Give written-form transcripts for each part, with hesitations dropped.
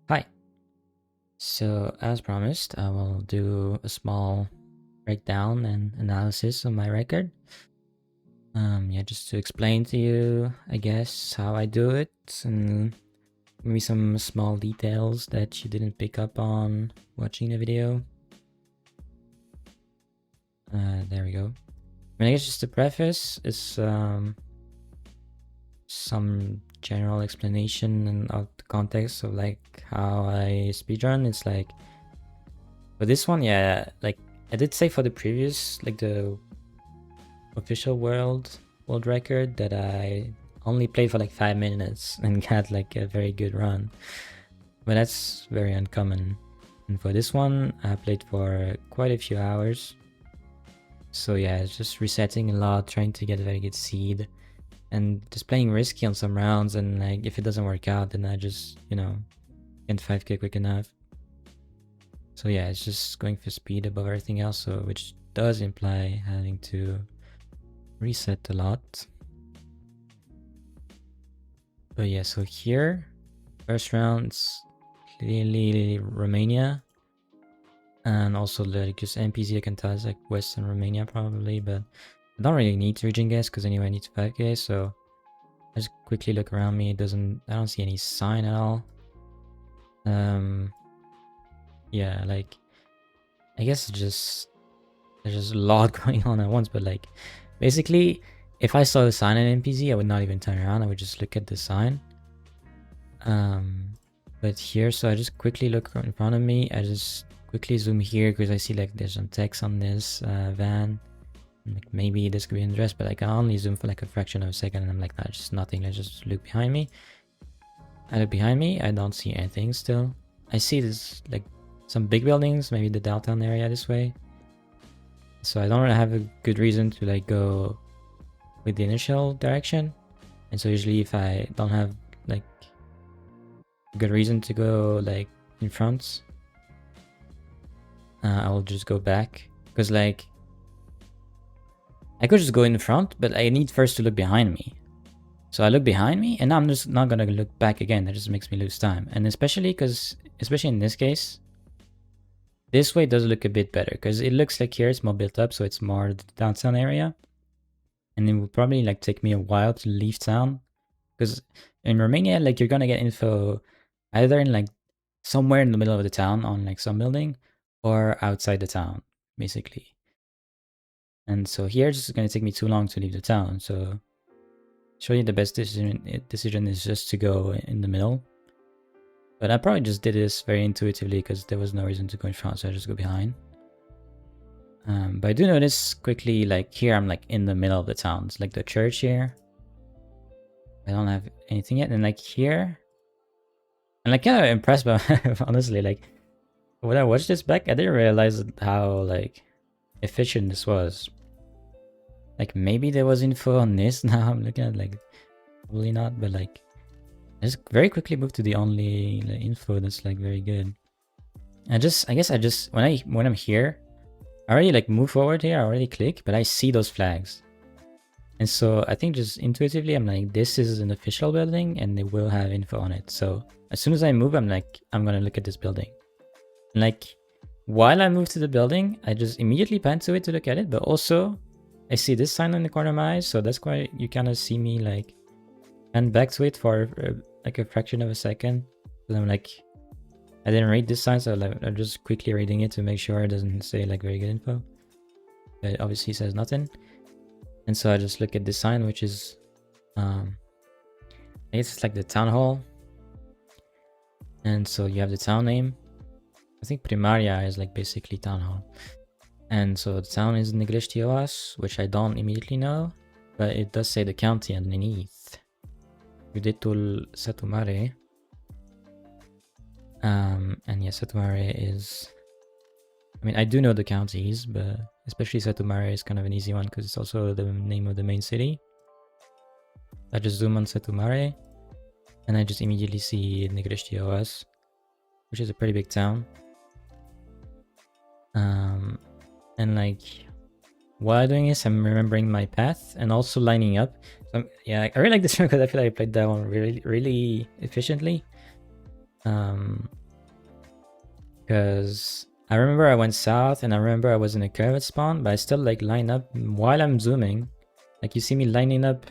Hi. So, as promised, I will do a small breakdown and analysis of my record. Yeah, just to explain to you, I guess, how I do it and maybe some small details that you didn't pick up on watching the video. There we go. I guess just to preface is some general explanation and of the context of like how I speedrun. It's like for this one, yeah, like I did say for the previous, like the official world record that I only played for like 5 minutes and got like a very good run. But that's very uncommon. And for this one, I played for quite a few hours. So yeah, it's just resetting a lot, trying to get a very good seed, and just playing risky on some rounds. And like if it doesn't work out, then I just get 5k quick enough. So yeah, it's just going for speed above everything else, so which does imply having to reset a lot. But yeah, so here, first round's clearly Romania. And also like just NPC I can tell is like Western Romania probably, but I don't really need region guess because anyway I need 5k, so I just quickly look around me. I don't see any sign at all. Yeah, like I guess there's just a lot going on at once, but like basically if I saw a sign in NPC, I would not even turn around, I would just look at the sign. But here, so I just quickly look in front of me. I just quickly zoom here because I see like there's some text on this van. Like maybe this could be an address, but I can only zoom for like a fraction of a second, and I'm like, nah, just nothing. Let's just look behind me. I look behind me, I don't see anything still. I see this like some big buildings, maybe the downtown area this way. So I don't really have a good reason to like go with the initial direction. And so usually if I don't have like a good reason to go like in front, I will just go back. Because like I could just go in front, but I need first to look behind me. So I look behind me, and now I'm just not gonna look back again. That just makes me lose time. And especially in this case, this way does look a bit better because it looks like here it's more built up, so it's more the downtown area. And it will probably like take me a while to leave town, because in Romania, like you're gonna get info either in like somewhere in the middle of the town on like some building, or outside the town, basically. And so here it's just gonna take me too long to leave the town. So surely the best decision is just to go in the middle. But I probably just did this very intuitively because there was no reason to go in front, so I just go behind. But I do notice quickly, like here I'm like in the middle of the town. It's like the church here. I don't have anything yet, and like here, I'm like kind of impressed by honestly. Like when I watched this back, I didn't realize how like efficient this was. Like maybe there was info on this. Now I'm looking at like probably not, but like I just very quickly moved to the only like, info that's like very good. I guess I just when I'm here, I already like move forward here. I already click, but I see those flags, and so I think just intuitively I'm like, this is an official building and they will have info on it. So as soon as I move, I'm like, I'm gonna look at this building. And like while I move to the building, I just immediately pan to it to look at it, but also I see this sign in the corner of my eyes, so that's why you kind of see me like pan back to it for like a fraction of a second. And I'm like, I didn't read this sign, so I'm just quickly reading it to make sure it doesn't say like very good info. It obviously says nothing. And so I just look at this sign, which is, I guess it's like the town hall. And so you have the town name. I think Primaria is like basically town hall. And so the town is Negrești Oas, which I don't immediately know, but it does say the county underneath. Județul Satu Mare. And yeah, Satu Mare is, I mean, I do know the counties, but especially Satu Mare is kind of an easy one because it's also the name of the main city. I just zoom on Satu Mare, and I just immediately see Negrești Oas, which is a pretty big town. And like while doing this, I'm remembering my path and also lining up. So yeah, I really like this one because I feel like I played that one really efficiently. Because I remember I went south and I remember I was in a curve at spawn, but I still like line up while I'm zooming. Like you see me lining up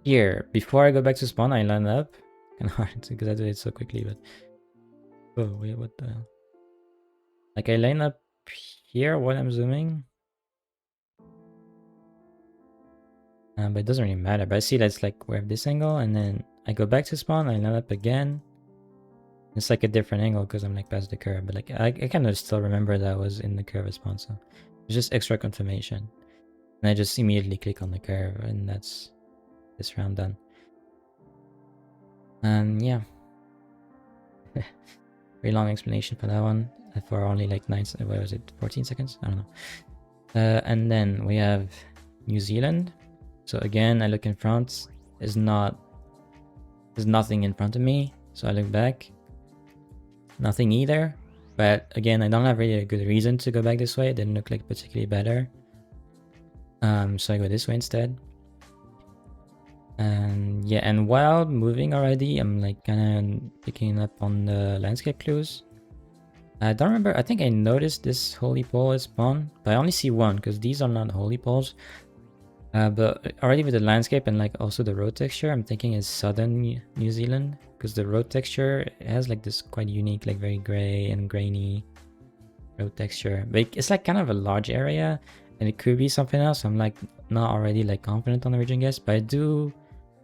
here. Before I go back to spawn, I line up. Kind of hard because I do it so quickly, but... Oh, wait, what the hell? Like I line up here while I'm zooming. But it doesn't really matter. But I see that's like we have this angle, and then I go back to spawn, I line up again. It's like a different angle because I'm like past the curve, but like I kind of still remember that I was in the curve spawn, so it's just extra confirmation. And I just immediately click on the curve, and that's this round done. And yeah, very long explanation for that one for only like 14 seconds? I don't know. And then we have New Zealand. So again, I look in front. There's nothing in front of me, so I look back. Nothing either. But again, I don't have really a good reason to go back this way. It didn't look like particularly better. So I go this way instead. And yeah, and while moving already, I'm like kind of picking up on the landscape clues. I don't remember. I think I noticed this holy pole at spawn, but I only see one because these are not holy poles. But already with the landscape and like also the road texture, I'm thinking it's southern New Zealand because the road texture has like this quite unique, like very gray and grainy road texture. But it's like kind of a large area, and it could be something else. I'm like not already like confident on the region guess, but I do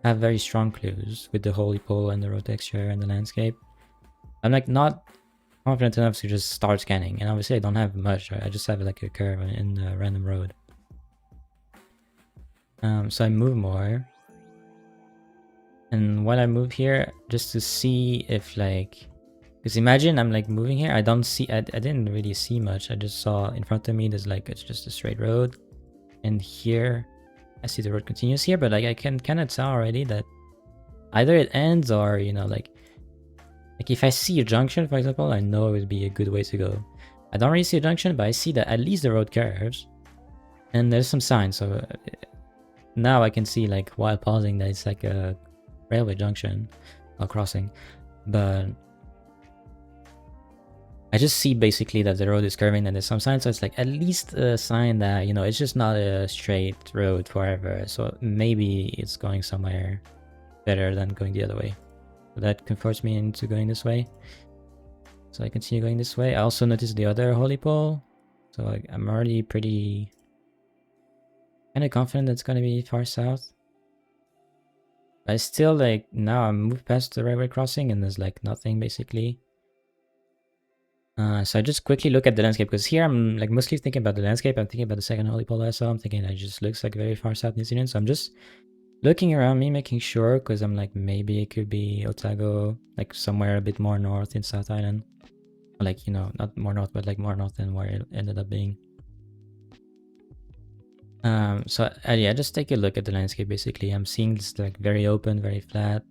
have very strong clues with the holy pole and the road texture and the landscape. I'm like not confident enough to just start scanning, and obviously I don't have much. Right? I just have like a curve in the random road. So I move more, and while I move here, just to see if like, because imagine I'm like moving here, I didn't really see much. I just saw in front of me there's like it's just a straight road, and here I see the road continues here, but like I can kind of tell already that either it ends or like if I see a junction, for example, I know it would be a good way to go. I don't really see a junction, but I see that at least the road curves, and there's some signs. So now I can see like while pausing that it's like a railway junction or crossing, but I just see basically that the road is curving and there's some signs, so it's like at least a sign that it's just not a straight road forever, so maybe it's going somewhere better than going the other way. So that comforts me into going this way, so I continue going this way. I also noticed the other holy pole, so I'm already pretty kind of confident that's going to be far south. I still like now I moved past the railway crossing and there's like nothing basically. So I just quickly look at the landscape because here I'm like mostly thinking about the landscape. I'm thinking about the second holy pole I saw. I'm thinking it just looks like very far south New Zealand. So I'm just looking around me, making sure, because I'm like maybe it could be Otago, like somewhere a bit more north in South Island. Like not more north, but like more north than where it ended up being. So yeah, just take a look at the landscape basically. I'm seeing this like very open, very flat.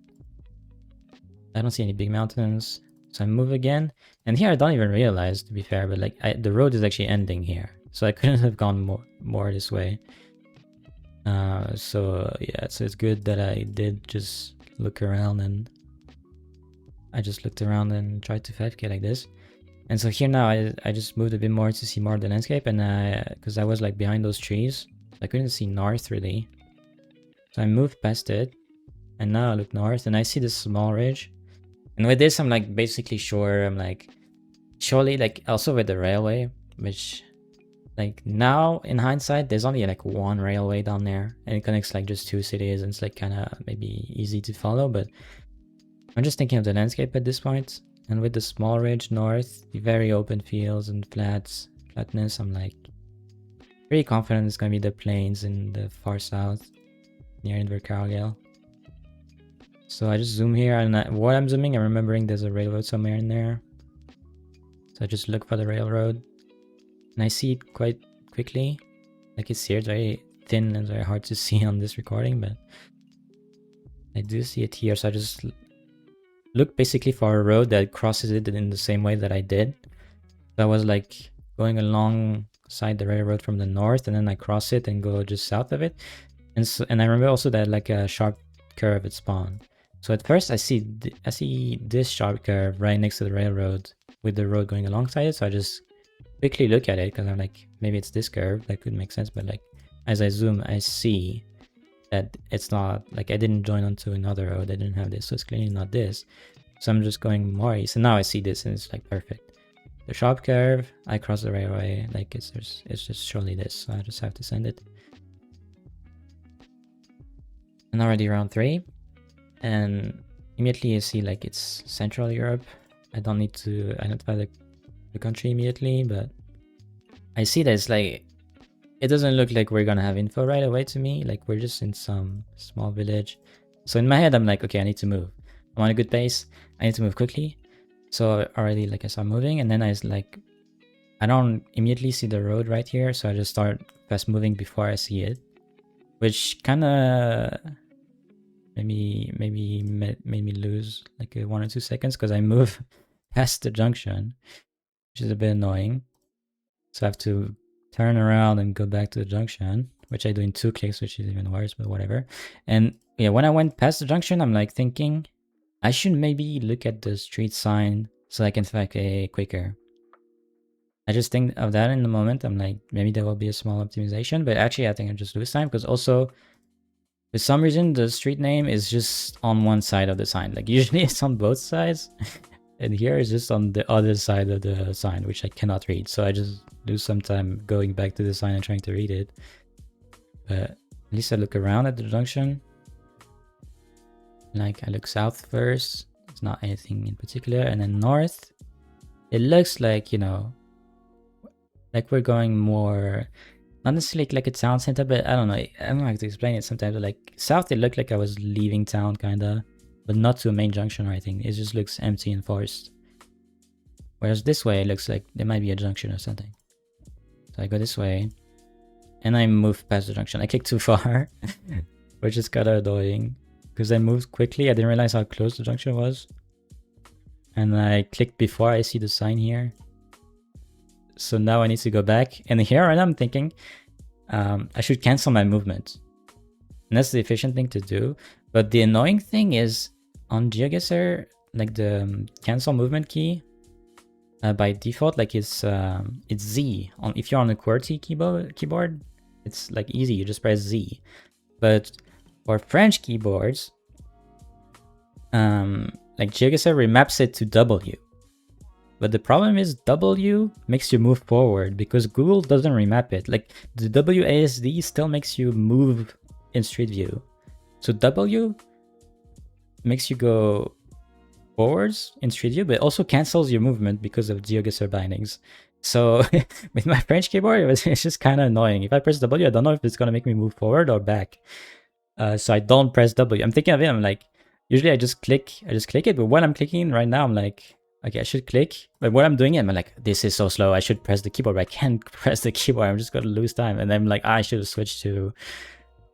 I don't see any big mountains. So I move again, and here I don't even realize, to be fair, but like the road is actually ending here, so I couldn't have gone more this way. So yeah, so it's good that I did just look around, and I just looked around and tried to 5k like this. And so here now I just moved a bit more to see more of the landscape, and because I was like behind those trees, I couldn't see north really. So I moved past it, and now I look north and I see this small ridge. And with this, I'm like basically sure, I'm like surely like also with the railway, which like now in hindsight, there's only like one railway down there and it connects like just two cities, and it's like kind of maybe easy to follow, but I'm just thinking of the landscape at this point. And with the small ridge north, the very open fields and flatness, I'm like pretty confident it's gonna be the plains in the far south near Invercargill. So I just zoom here, and while I'm zooming, I'm remembering there's a railroad somewhere in there. So I just look for the railroad, and I see it quite quickly. Like it's here, it's very thin and very hard to see on this recording, but I do see it here. So I just look basically for a road that crosses it in the same way that I did. So I was like going alongside the railroad from the north, and then I cross it and go just south of it. And I remember also that like a sharp curve at spawn. So at first I see this sharp curve right next to the railroad with the road going alongside it. So I just quickly look at it because I'm like, maybe it's this curve. That could make sense. But like, as I zoom, I see that it's not, like I didn't join onto another road. I didn't have this. So it's clearly not this. So I'm just going more east. And now I see this and it's like perfect. The sharp curve, I cross the railway. Like it's just surely this. So I just have to send it. And already round 3. And immediately you see like it's Central Europe. I don't need to identify the country immediately, but I see that it's like, it doesn't look like we're gonna have info right away to me. Like we're just in some small village. So in my head, I'm like, okay, I need to move. I'm on a good pace. I need to move quickly. So already like I start moving, and then I was like, I don't immediately see the road right here. So I just start fast moving before I see it, which kind of maybe made me lose like 1 or 2 seconds because I move past the junction, which is a bit annoying. So I have to turn around and go back to the junction, which I do in 2 clicks, which is even worse, but whatever. And yeah, when I went past the junction, I'm like thinking I should maybe look at the street sign so I can track quicker. I just think of that in the moment. I'm like, maybe there will be a small optimization, but actually I think I just lose time because also for some reason the street name is just on one side of the sign. Like usually it's on both sides. And here is just on the other side of the sign, which I cannot read. So I just lose some time going back to the sign and trying to read it. But at least I look around at the junction. Like I look south first. It's not anything in particular. And then north, it looks like, you know, like we're going more, not necessarily like a town center, but I don't know. I don't know how to explain it sometimes. But like south, it looked like I was leaving town kind of, but not to a main junction or anything. It just looks empty and forest. Whereas this way, it looks like there might be a junction or something. So I go this way and I move past the junction. I clicked too far, which is kind of annoying because I moved quickly. I didn't realize how close the junction was. And I clicked before I see the sign here. So now I need to go back. And here I'm thinking I should cancel my movement. And that's the efficient thing to do. But the annoying thing is on GeoGuessr, like the cancel movement key, by default, like it's Z. If you're on a QWERTY keyboard, it's like easy. You just press Z. But for French keyboards, like GeoGuessr remaps it to W. But the problem is W makes you move forward because Google doesn't remap it. Like the WASD still makes you move in Street View. So W makes you go forwards in Street View, but also cancels your movement because of GeoGuessr bindings. So with my French keyboard, it's just kind of annoying. If I press W, I don't know if it's going to make me move forward or back. So I don't press W. I'm thinking of it. I'm like, usually I just click it. But when I'm clicking right now, I'm like, okay, I should click. But when I'm doing it, I'm like, this is so slow. I should press the keyboard, but I can't press the keyboard. I'm just going to lose time. And I'm like, I should have switched to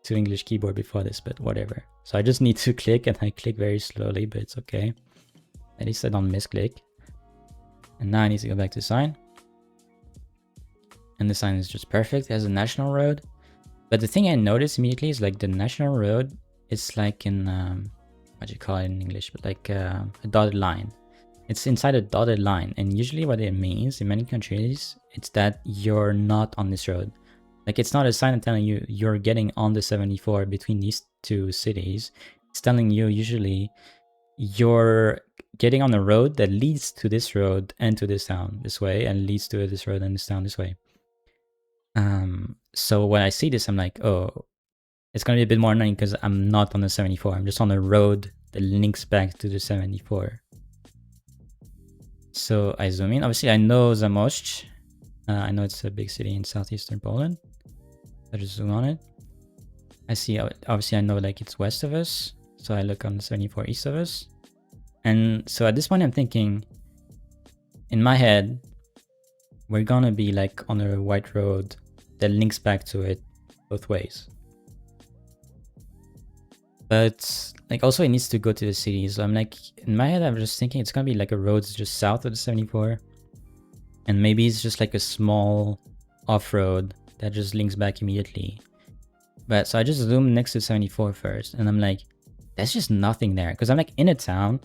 English keyboard before this, but whatever. So I just need to click, and I click very slowly, but it's okay. At least I don't misclick. And now I need to go back to sign. And the sign is just perfect. It has a national road. But the thing I noticed immediately is like the national road is like in, what do you call it in English? But like a dotted line. It's inside a dotted line. And usually what it means in many countries, it's that you're not on this road. Like it's not a sign telling you you're getting on the 74 between these 2 cities. It's telling you usually you're getting on a road that leads to this road and to this town this way, and leads to this road and this town this way. So when I see this, I'm like, oh, it's gonna be a bit more annoying because I'm not on the 74. I'm just on a road that links back to the 74. So I zoom in. Obviously, I know Zamość. I know it's a big city in southeastern Poland. I just zoom on it. I see, obviously I know like it's west of us. So I look on the 74 east of us. And so at this point I'm thinking, in my head, we're gonna be like on a white road that links back to it both ways. But like also it needs to go to the city. So I'm like, in my head, I'm just thinking it's gonna be like a road just south of the 74. And maybe it's just like a small off-road that just links back immediately. But so I just zoom next to 74 first. And I'm like, there's just nothing there. Because I'm like in a town,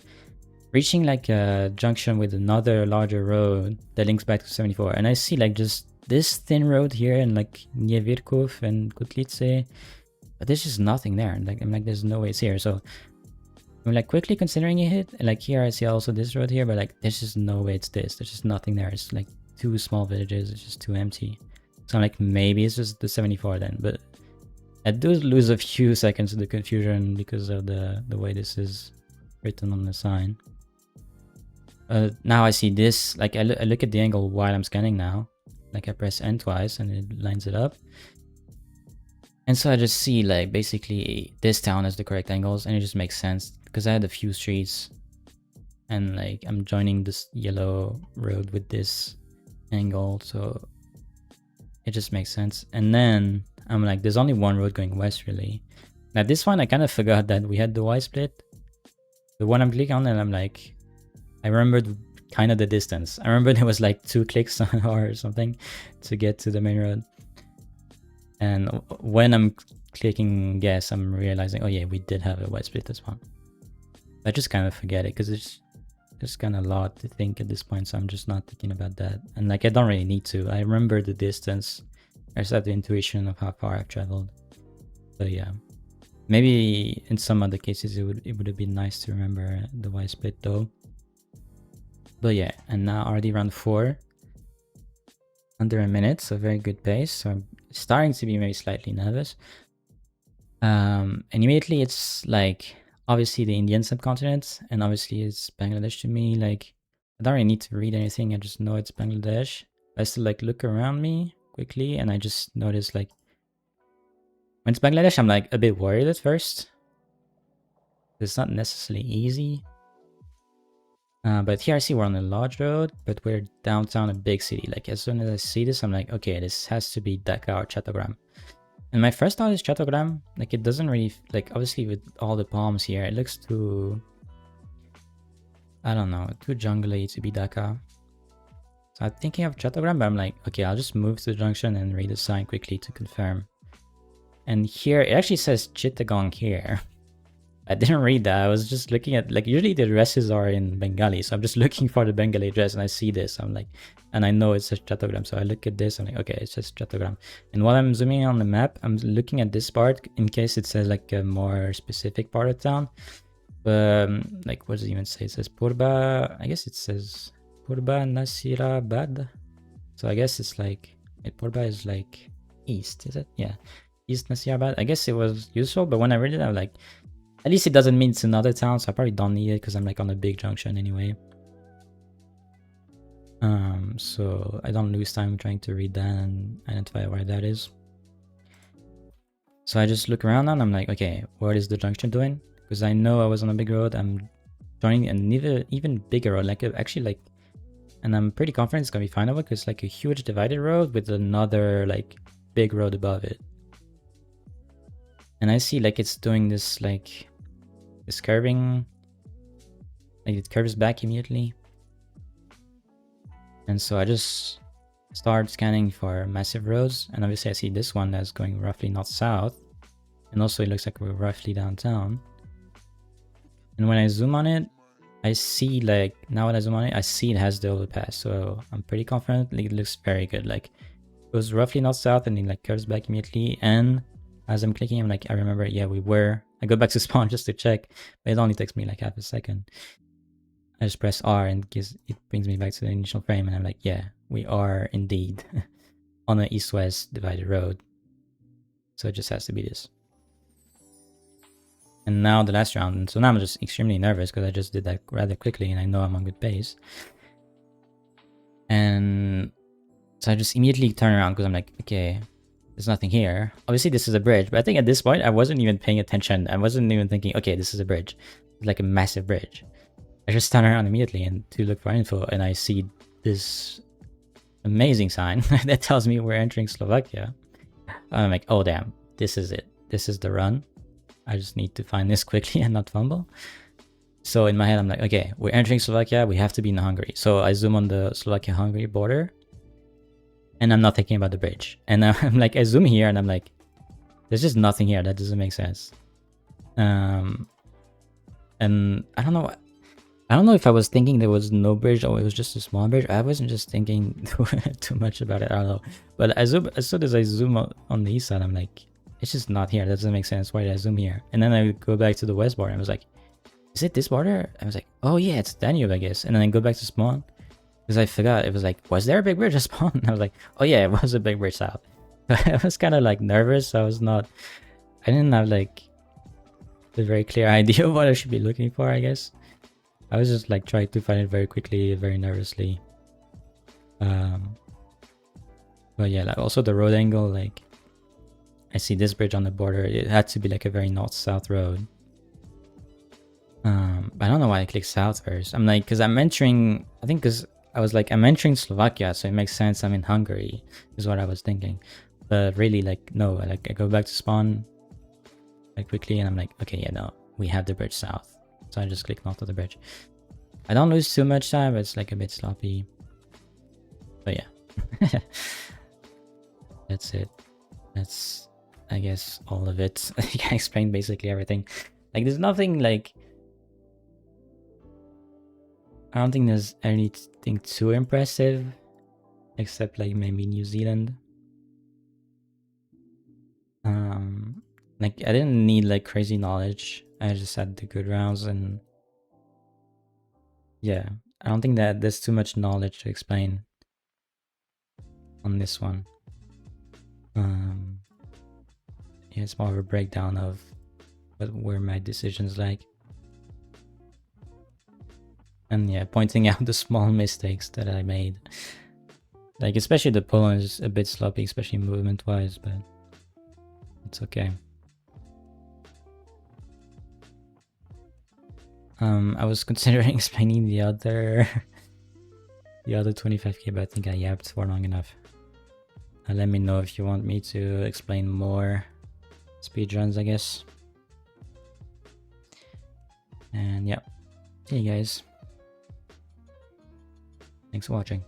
reaching like a junction with another larger road that links back to 74. And I see like just this thin road here and like Nievirkov and Kutlice. But there's just nothing there. Like I'm like, there's no way it's here. So I'm like quickly considering it. And like here I see also this road here, but like there's just no way it's this. There's just nothing there. It's like 2 small villages. It's just too empty. So I'm like, maybe it's just the 74 then. But I do lose a few seconds of the confusion because of the way this is written on the sign. Now I see this, like I look at the angle while I'm scanning now. Like I press N twice and it lines it up. And so I just see like basically this town has the correct angles, and it just makes sense because I had a few streets and like I'm joining this yellow road with this angle, so it just makes sense. And then I'm like, there's only one road going west really. Now this one I kind of forgot that we had the Y split. The one I'm clicking on, and I'm like, I remembered kind of the distance. I remember there was like 2 clicks or something to get to the main road. And when I'm clicking guess, I'm realizing, oh yeah, we did have a Y split as well. I just kind of forget it because it's just kind of a lot to think at this point, so I'm just not thinking about that. And like I don't really need to. I remember the distance. I just have the intuition of how far I've traveled. So yeah, maybe in some other cases it would have been nice to remember the Y split though. But yeah, and now already round 4, under a minute, so very good pace. So I'm starting to be maybe slightly nervous. And immediately it's like obviously the Indian subcontinent, and obviously it's Bangladesh to me. Like I don't really need to read anything, I just know it's Bangladesh. I still like look around me quickly, and I just notice like when it's Bangladesh I'm like a bit worried at first. It's not necessarily easy. But here I see we're on a large road, but we're downtown a big city. Like as soon as I see this, I'm like, okay, this has to be Dhaka or Chattogram. And my first thought is Chattogram. Like it doesn't really, like obviously with all the palms here, it looks too, I don't know, too jungly to be Dhaka. So I'm thinking of Chattogram, but I'm like, okay, I'll just move to the junction and read the sign quickly to confirm. And here, it actually says Chittagong here. I didn't read that. I was just looking at, like, usually the addresses are in Bengali, so I'm just looking for the Bengali address, and I see this. I'm like, and I know it says Chattogram, so I look at this. I'm like, okay, it says Chattogram. And while I'm zooming in on the map, I'm looking at this part in case it says like a more specific part of town. Like, what does it even say? It says Purba. I guess it says Purba Nasirabad. So I guess it's like, Purba is like east, is it? Yeah, East Nasirabad. I guess it was useful, but when I read it, I'm like, at least it doesn't mean it's another town, so I probably don't need it because I'm like on a big junction anyway. So I don't lose time trying to read that and identify where that is. So I just look around and I'm like, okay, what is the junction doing? Because I know I was on a big road. I'm joining an even bigger road, like actually like, and I'm pretty confident it's gonna be fine over because it's like a huge divided road with another like big road above it. And I see like it's doing this like this curving, like it curves back immediately. And so I just start scanning for massive roads, and obviously I see this one that's going roughly north-south, and also it looks like we're roughly downtown. And when I zoom on it, I see like, now when I zoom on it, I see it has the overpass, so I'm pretty confident. Like, it looks very good. Like it goes roughly north-south and it like curves back immediately. And as I'm clicking, I'm like, I remember, yeah, I go back to spawn just to check, but it only takes me like half a second. I just press R and it brings me back to the initial frame, and I'm like, yeah, we are indeed on an east-west divided road. So it just has to be this. And now the last round, so now I'm just extremely nervous because I just did that rather quickly and I know I'm on good pace. And so I just immediately turn around because I'm like, okay, there's nothing here. Obviously this is a bridge, but I think at this point I wasn't even paying attention. I wasn't even thinking, okay, this is a bridge. It's like a massive bridge. I just turn around immediately and to look for info, and I see this amazing sign that tells me we're entering Slovakia. I'm like, oh damn, this is it. This is the run. I just need to find this quickly and not fumble. So in my head, I'm like, okay, we're entering Slovakia. We have to be in Hungary. So I zoom on the Slovakia-Hungary border, and I'm not thinking about the bridge. And I'm like, I zoom here, and I'm like, there's just nothing here. That doesn't make sense. And I don't know. I don't know if I was thinking there was no bridge or it was just a small bridge. I wasn't just thinking too much about it. I don't know. But as soon as I zoom out on the east side, I'm like, it's just not here. That doesn't make sense. Why did I zoom here? And then I go back to the west border. I was like, is it this border? I was like, oh yeah, it's Danube, I guess. And then I go back to spawn because I forgot. It was like, was there a big bridge at spawn? And I was like, oh yeah, it was a big bridge south. But I was kind of like nervous. I didn't have like a very clear idea of what I should be looking for, I guess. I was just like trying to find it very quickly, very nervously. But yeah, like also the road angle, like I see this bridge on the border. It had to be like a very north-south road. I don't know why I clicked south first. I'm like, because I'm entering, I think because I was like, I'm entering Slovakia, so it makes sense I'm in Hungary, is what I was thinking. But really, like, no, like I go back to spawn like quickly and I'm like, okay, yeah, no, we have the bridge south. So I just click north of the bridge. I don't lose too much time, but it's like a bit sloppy. But yeah. That's it. That's, I guess, all of it. I explained basically everything. Like, there's nothing like... I don't think there's anything too impressive. Except like maybe New Zealand. Like, I didn't need like crazy knowledge. I just had the good rounds and... Yeah, I don't think that there's too much knowledge to explain on this one. Yeah, it's more of a breakdown of what were my decisions like. And yeah, pointing out the small mistakes that I made. Like, especially the pull-on is a bit sloppy, especially movement-wise, but it's okay. I was considering explaining the other 25k, but I think I yapped for long enough. Let me know if you want me to explain more speedruns, I guess. And yeah, see you guys. Thanks for watching.